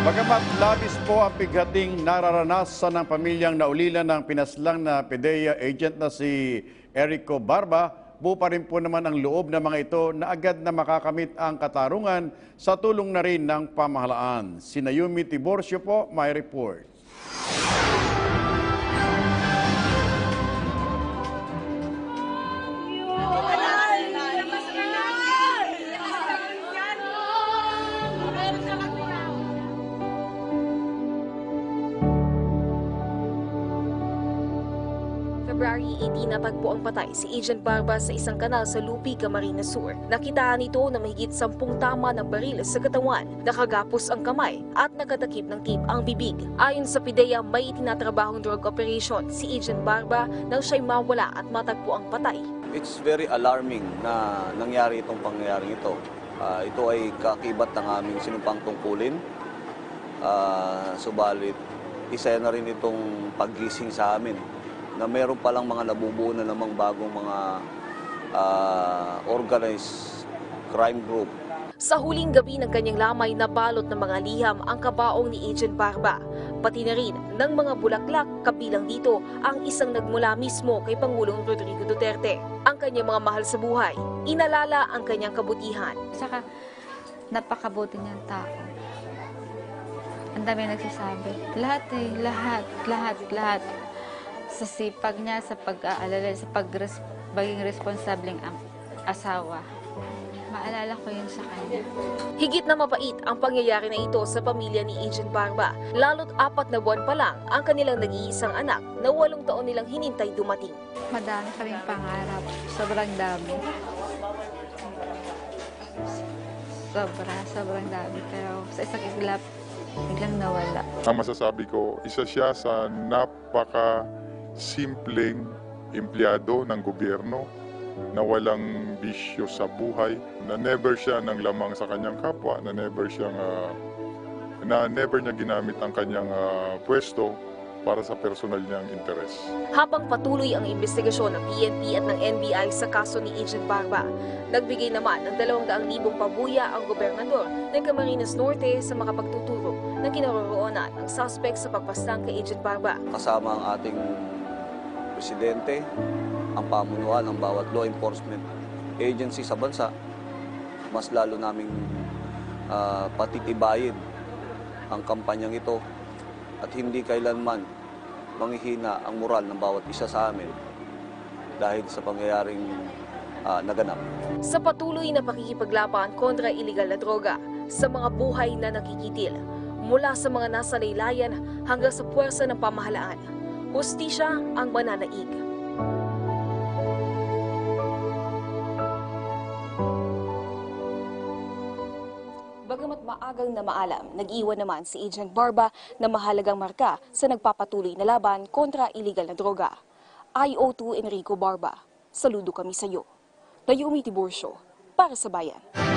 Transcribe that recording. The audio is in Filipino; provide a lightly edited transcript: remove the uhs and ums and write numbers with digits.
Bagamat labis po ang bighating nararanasan ng pamilyang naulilan ng pinaslang na PDEA agent na si Erico Barba, buo pa rin po naman ang loob ng mga ito na agad na makakamit ang katarungan sa tulong na rin ng pamahalaan. Si Naomi Tiborcio po, may report. February 18 natagpo ang patay si Agent Barba sa isang kanal sa Lupi, Camarines Sur. Nakitaan ito na mahigit 10 tama ng baril sa katawan, nakagapos ang kamay at nakatakip ng tip ang bibig. Ayon sa PDEA, may itinatrabahong drug operation si Agent Barba nang siya'y mawala at matagpo ang patay. It's very alarming na nangyari itong pangyayaring ito. Ito ay kakibat ng aming sinumpang tungkulin. Subalit, isa na rin itong paggising sa amin na meron palang mga nabubuo na namang bagong mga organized crime group. Sa huling gabi ng kanyang lamay, nabalot ng mga liham ang kabaong ni Agent Barba, pati na rin ng mga bulaklak, kabilang dito ang isang nagmula mismo kay Pangulong Rodrigo Duterte. Ang kanyang mga mahal sa buhay, inalala ang kanyang kabutihan. Saka napakabuti niyang tao. Ang dami nagsasabi. Lahat eh, lahat. Sa sipag niya, sa pag-aalala, sa pagiging responsableng asawa. Maalala ko yun sa kanya. Higit na mapait ang pangyayari na ito sa pamilya ni Agent Barba. Lalo't 4 na buwan pa lang ang kanilang nag-iisang anak na 8 taon nilang hinintay dumating. Madami kaming pangarap. Sobrang dami. Sobrang dami. Pero sa isang iglap, biglang nawala. Ang masasabi ko, isa siya sa napaka-simpleng empleyado ng gobyerno na walang bisyo sa buhay, na never siya nang lamang sa kanyang kapwa, na never niya ginamit ang kanyang pwesto para sa personal niyang interes. Habang patuloy ang investigasyon ng PNP at ng NBI sa kaso ni Agent Barba, nagbigay naman ng 200,000 pabuya ang gobernador ng Camarines Norte sa makapagtuturo ng kinaroroonan ng suspect sa pagpaslang kay Agent Barba. Kasama ang ating presidente, ang pamunuan ng bawat law enforcement agency sa bansa, mas lalo naming patitibayin ang kampanyang ito at hindi kailanman manghihina ang moral ng bawat isa sa amin dahil sa pangyayaring naganap. Sa patuloy na pakikipaglaban kontra iligal na droga sa mga buhay na nakikitil, mula sa mga nasa laylayan hanggang sa puwersa ng pamahalaan, hustisya ang mananaig. Bagamat maagang na maalam, nag-iwan naman si Agent Barba na mahalagang marka sa nagpapatuloy na laban kontra iligal na droga. IO2 Enrico Barba, saludo kami sa iyo. Naomi Tiborcio, para sa Bayan.